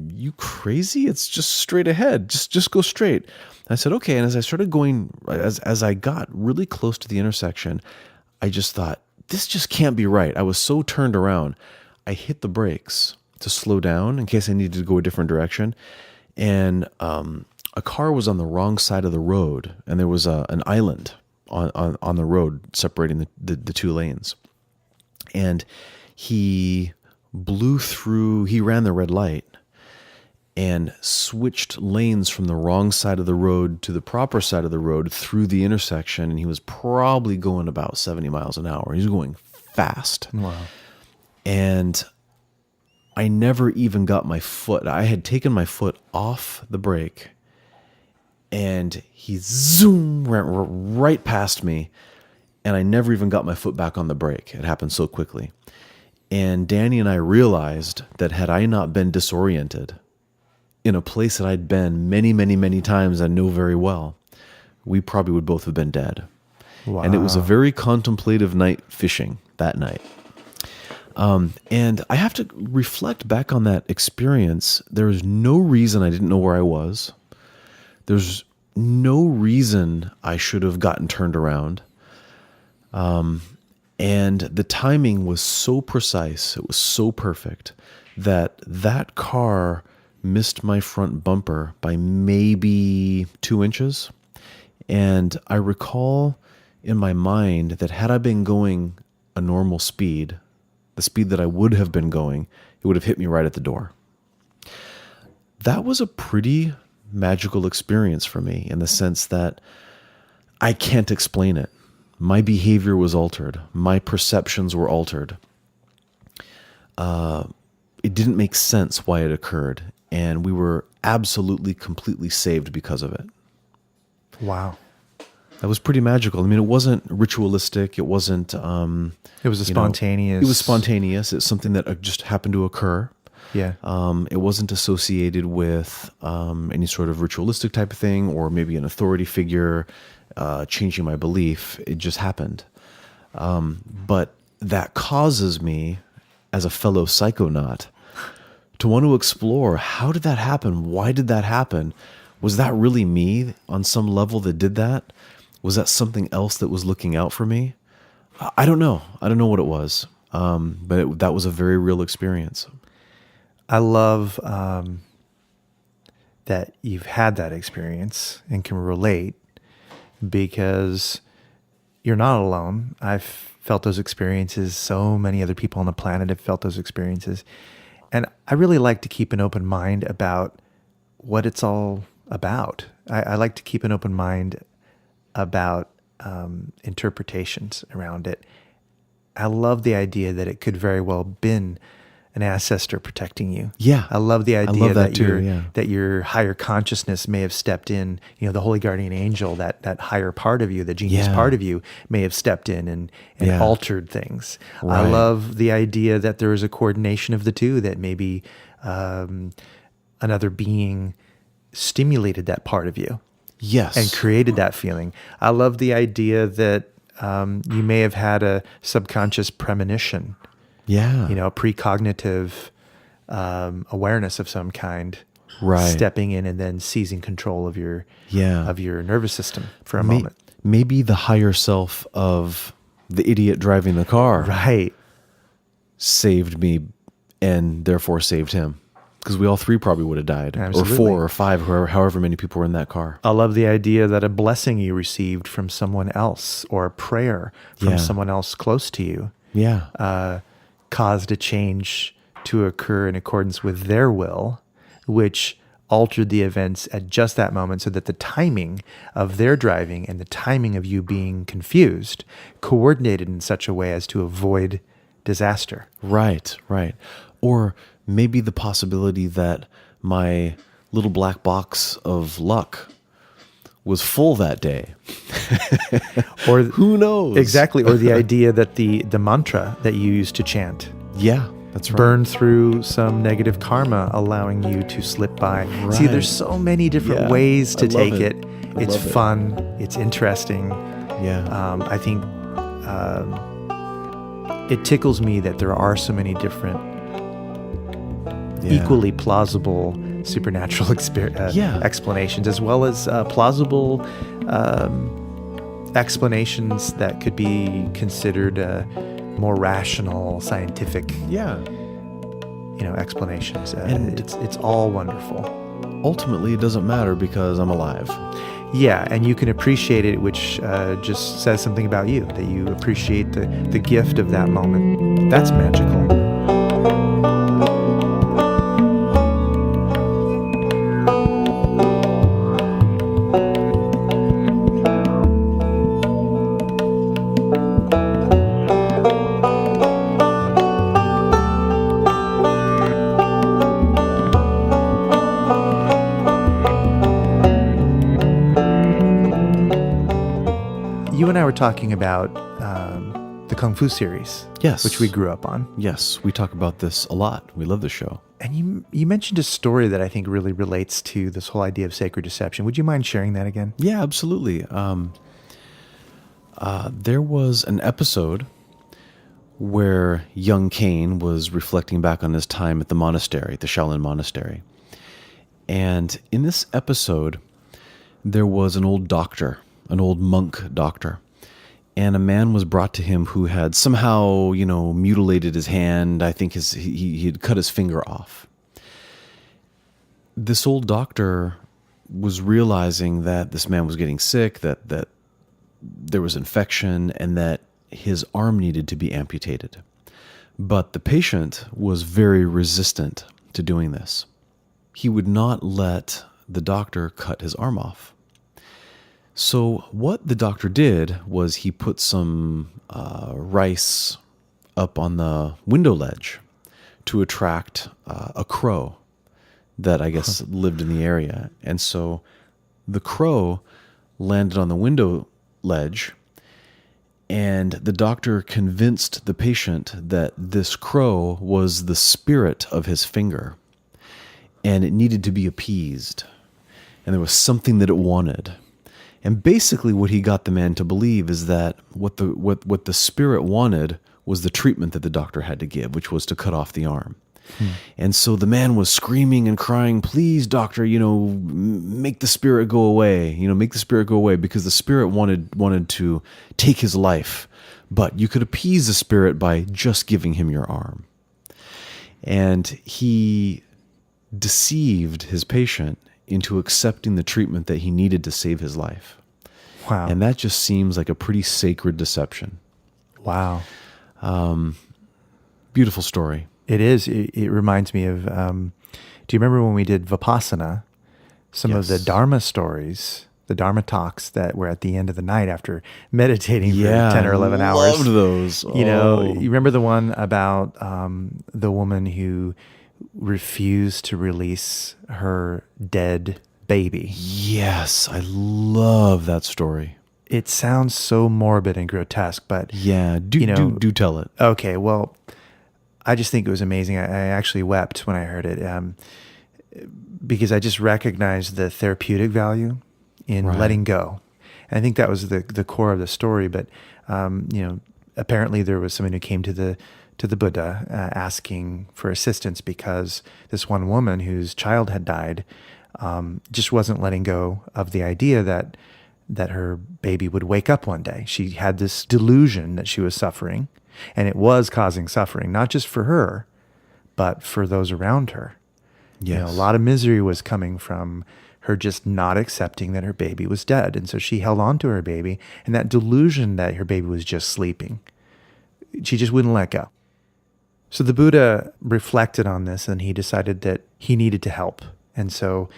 you crazy? It's just straight ahead. Just go straight. I said, okay. And as I started going, as I got really close to the intersection, I just thought, this just can't be right. I was so turned around. I hit the brakes to slow down in case I needed to go a different direction. And a car was on the wrong side of the road, and there was an island on the road separating the two lanes. And he ran the red light and switched lanes from the wrong side of the road to the proper side of the road through the intersection. And he was probably going about 70 miles an hour. He was going fast. Wow. And I never even got my foot. I had taken my foot off the brake, and he ran right past me, and I never even got my foot back on the brake. It happened so quickly. And Danny and I realized that had I not been disoriented in a place that I'd been many, many, many times and know very well, we probably would both have been dead. Wow. And it was a very contemplative night fishing that night. And I have to reflect back on that experience. There was no reason I didn't know where I was. There's no reason I should have gotten turned around. And the timing was so precise, it was so perfect, that car missed my front bumper by maybe 2 inches. And I recall in my mind that had I been going a normal speed, the speed that I would have been going, it would have hit me right at the door. That was a pretty magical experience for me in the sense that I can't explain it. My behavior was altered. My perceptions were altered. It didn't make sense why it occurred, and we were absolutely, completely saved because of it. Wow. That was pretty magical. I mean, it wasn't ritualistic. It wasn't... it was spontaneous... it was spontaneous. It's something that just happened to occur. Yeah. It wasn't associated with any sort of ritualistic type of thing or maybe an authority figure changing my belief. It just happened. But that causes me, as a fellow psychonaut, to want to explore, how did that happen? Why did that happen? Was that really me on some level that did that? Was that something else that was looking out for me? I don't know. I don't know what it was. But that was a very real experience. I love that you've had that experience and can relate, because you're not alone. I've felt those experiences. So many other people on the planet have felt those experiences. And I really like to keep an open mind about what it's all about. I like to keep an open mind about interpretations around it. I love the idea that it could very well have been an ancestor protecting you. Yeah. I love the idea that that your higher consciousness may have stepped in, the holy guardian angel, that higher part of you, the genius part of you may have stepped in and altered things. Right. I love the idea that there is a coordination of the two, that maybe another being stimulated that part of you. Yes. And created that feeling. I love the idea that you may have had a subconscious premonition. Yeah. A precognitive awareness of some kind, right? Stepping in and then seizing control of your nervous system for a moment. Maybe the higher self of the idiot driving the car, right, saved me and therefore saved him. Because we all three probably would have died. Absolutely. Or 4 or 5, however many people were in that car. I love the idea that a blessing you received from someone else, or a prayer from someone else close to you, caused a change to occur in accordance with their will, which altered the events at just that moment, so that the timing of their driving and the timing of you being confused coordinated in such a way as to avoid disaster. Right. Or maybe the possibility that my little black box of luck was full that day. Or who knows? Exactly. Or the idea that the mantra that you used to chant. Yeah, that's right. Burned through some negative karma, allowing you to slip by. Right. See, there's so many different ways to take it. It's love it. fun. It's interesting. Yeah. I think it tickles me that there are so many different, equally plausible supernatural explanations, as well as plausible explanations that could be considered more rational, scientific, explanations. And it's all wonderful. Ultimately, it doesn't matter because I'm alive. Yeah, and you can appreciate it, which just says something about you, that you appreciate the gift of that moment. That's magical. You and I were talking about the Kung Fu series, Yes. which we grew up on. Yes, we talk about this a lot. We love this show. And you mentioned a story that I think really relates to this whole idea of sacred deception. Would you mind sharing that again? Yeah, absolutely. There was an episode where young Cain was reflecting back on his time at the monastery, the Shaolin monastery. And in this episode, there was an old doctor, an old monk doctor. and a man was brought to him who had somehow, mutilated his hand. I think he had cut his finger off. This old doctor was realizing that this man was getting sick, that there was infection, and that his arm needed to be amputated. But the patient was very resistant to doing this. He would not let the doctor cut his arm off. So what the doctor did was he put some rice up on the window ledge to attract a crow that I guess lived in the area. And so the crow landed on the window ledge, and the doctor convinced the patient that this crow was the spirit of his finger, and it needed to be appeased, and there was something that it wanted. And basically what he got the man to believe is that what the spirit wanted was the treatment that the doctor had to give, which was to cut off the arm. And so the man was screaming and crying, "Please, doctor, make the spirit go away. Make the spirit go away," because the spirit wanted to take his life. But you could appease the spirit by just giving him your arm. And he deceived his patient into accepting the treatment that he needed to save his life. Wow. And that just seems like a pretty sacred deception. Wow. Beautiful story. It is. It reminds me of, do you remember when we did Vipassana? Some of the Dharma stories, the Dharma talks that were at the end of the night after meditating for 10 or 11 hours. Loved those. You remember the one about the woman who refused to release her dead baby? Yes, I love that story. It sounds so morbid and grotesque, but yeah, do tell it. Okay, well, I just think it was amazing. I actually wept when I heard it because I just recognized the therapeutic value in letting go. And I think that was the core of the story. But apparently there was someone who came to the Buddha asking for assistance because this one woman whose child had died just wasn't letting go of the idea that her baby would wake up one day. She had this delusion that she was suffering, and it was causing suffering, not just for her, but for those around her. Yes. A lot of misery was coming from her just not accepting that her baby was dead. And so she held on to her baby, and that delusion that her baby was just sleeping, she just wouldn't let go. So the Buddha reflected on this, and he decided that he needed to help. And so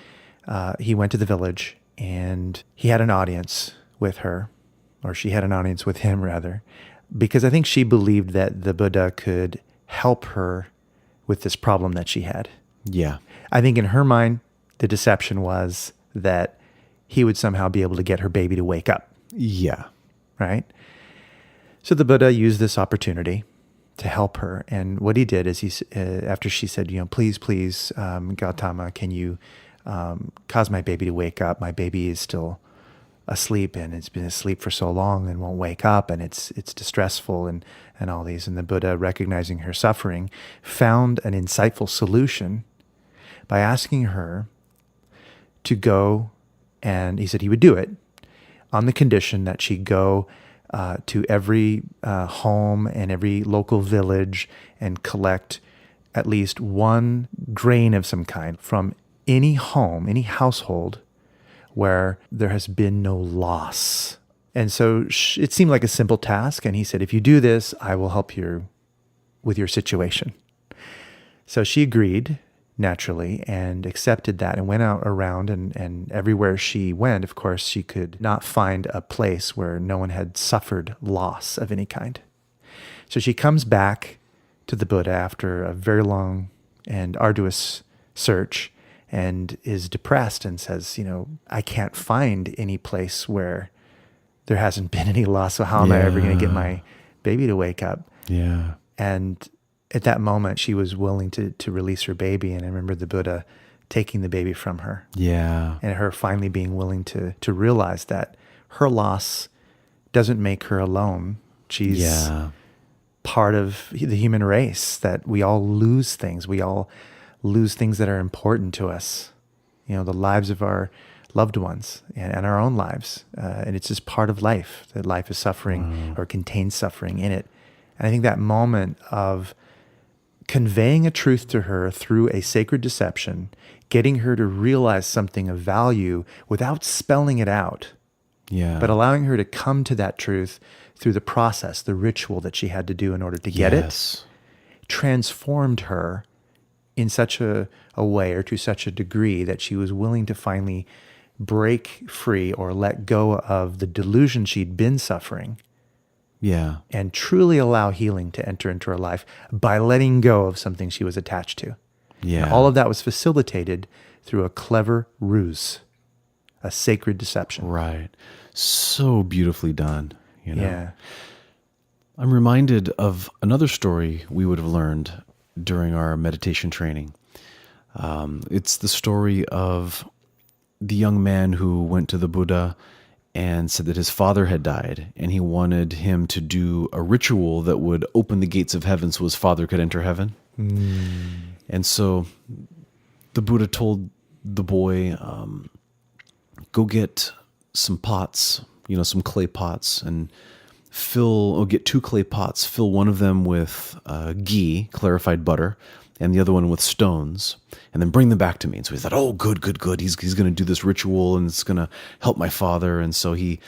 he went to the village, and he had an audience with her, or she had an audience with him, rather, because I think she believed that the Buddha could help her with this problem that she had. Yeah. I think in her mind, the deception was that he would somehow be able to get her baby to wake up. Yeah. Right? So the Buddha used this opportunity to help her. And what he did is after she said, please, Gautama, can you cause my baby to wake up? My baby is still asleep, and it's been asleep for so long and won't wake up, and it's distressful and all these. And the Buddha, recognizing her suffering, found an insightful solution by asking her to go, and he said he would do it on the condition that she go to every home and every local village and collect at least one grain of some kind from any home, any household where there has been no loss. And so it seemed like a simple task. And he said, if you do this, I will help you with your situation. So she agreed naturally and accepted that and went out around, and everywhere she went, of course, she could not find a place where no one had suffered loss of any kind. So she comes back to the Buddha after a very long and arduous search, and is depressed and says, I can't find any place where there hasn't been any loss. So how am I ever going to get my baby to wake up? Yeah. And at that moment, she was willing to release her baby. And I remember the Buddha taking the baby from her. Yeah. And her finally being willing to realize that her loss doesn't make her alone. She's part of the human race, that we all lose things. We all lose things that are important to us. The lives of our loved ones and our own lives. And it's just part of life, that life is suffering or contains suffering in it. And I think that moment of conveying a truth to her through a sacred deception, getting her to realize something of value without spelling it out, but allowing her to come to that truth through the process, the ritual that she had to do in order to get it, transformed her in such a way, or to such a degree, that she was willing to finally break free or let go of the delusion she'd been suffering. And truly allow healing to enter into her life by letting go of something she was attached to. And all of that was facilitated through a clever ruse, a sacred deception. Right. So beautifully done. I'm reminded of another story we would have learned during our meditation training. It's the story of the young man who went to the Buddha and said that his father had died, and he wanted him to do a ritual that would open the gates of heaven so his father could enter heaven. And so the Buddha told the boy, go get some pots, some clay pots, and get 2 clay pots, fill one of them with ghee, clarified butter, and the other one with stones, and then bring them back to me. And so he thought, oh, good. He's going to do this ritual, and it's going to help my father. And so he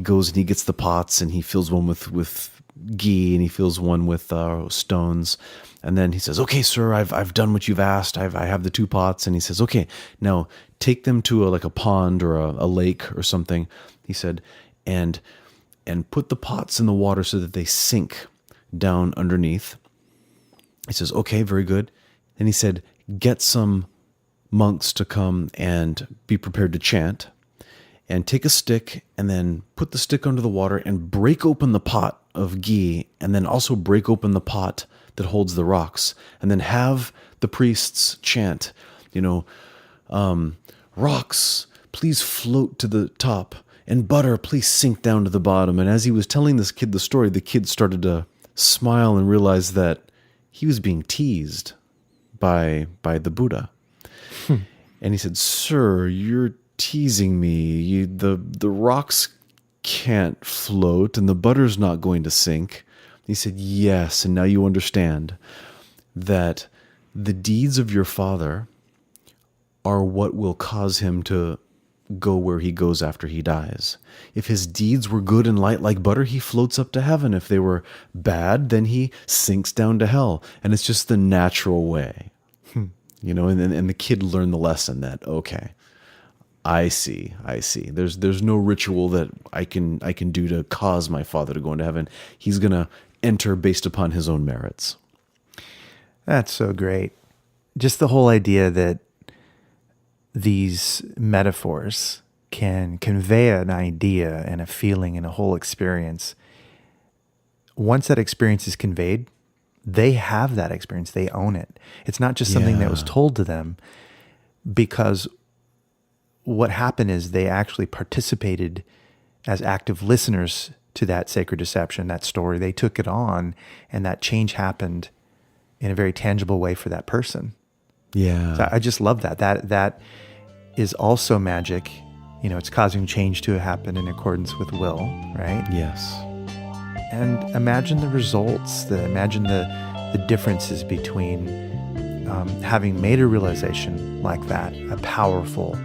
goes and he gets the pots, and he fills one with ghee, and he fills one with stones. And then he says, okay, sir, I've done what you've asked. I have the 2 pots. And he says, okay, now take them to a pond or a lake or something. He said, and put the pots in the water so that they sink down underneath. He says, okay, very good. And he said, get some monks to come and be prepared to chant, and take a stick and then put the stick under the water and break open the pot of ghee, and then also break open the pot that holds the rocks, and then have the priests chant, rocks, please float to the top, and butter, please sink down to the bottom. And as he was telling this kid the story, the kid started to smile and realize that he was being teased by the Buddha. And he said, sir, you're teasing me. The rocks can't float and the butter's not going to sink. He said, yes, and now you understand that the deeds of your father are what will cause him to go where he goes after he dies. If his deeds were good and light like butter, he floats up to heaven. If they were bad, then he sinks down to hell. And it's just the natural way. And the kid learned the lesson that, okay, I see. There's no ritual that I can do to cause my father to go into heaven. He's going to enter based upon his own merits. That's so great. Just the whole idea that these metaphors can convey an idea and a feeling and a whole experience. Once that experience is conveyed, they have that experience. They own it. It's not just something that was told to them, because what happened is they actually participated as active listeners to that sacred deception, that story. They took it on, and that change happened in a very tangible way for that person. So I just love that. That is also magic. It's causing change to happen in accordance with will, right? Yes. And imagine the results. Imagine the differences between having made a realization like that, a powerful,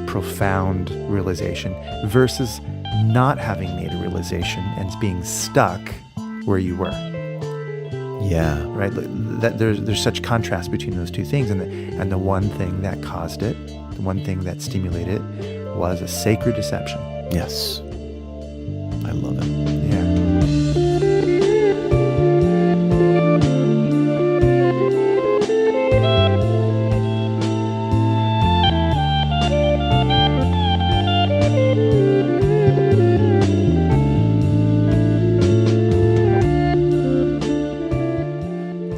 profound realization, versus not having made a realization and being stuck where you were. Right. There's such contrast between those two things, and the one thing that caused it, the one thing that stimulated it, was a sacred deception. Yes, I love it.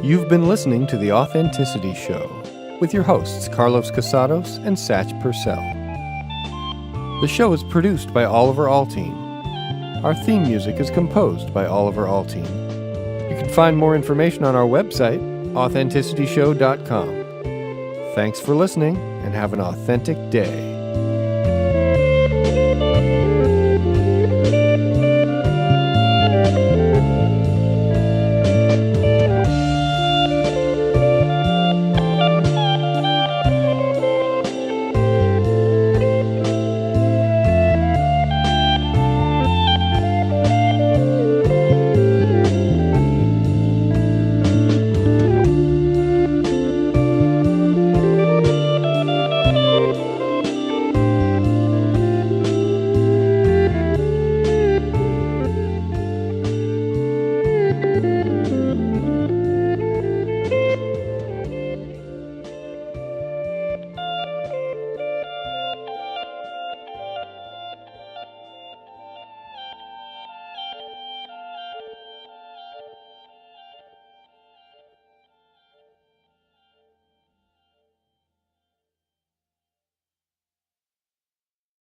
You've been listening to The Authenticity Show with your hosts Carlos Casados and Satch Purcell. The show is produced by Oliver Altine. Our theme music is composed by Oliver Altine. You can find more information on our website, authenticityshow.com. Thanks for listening, and have an authentic day.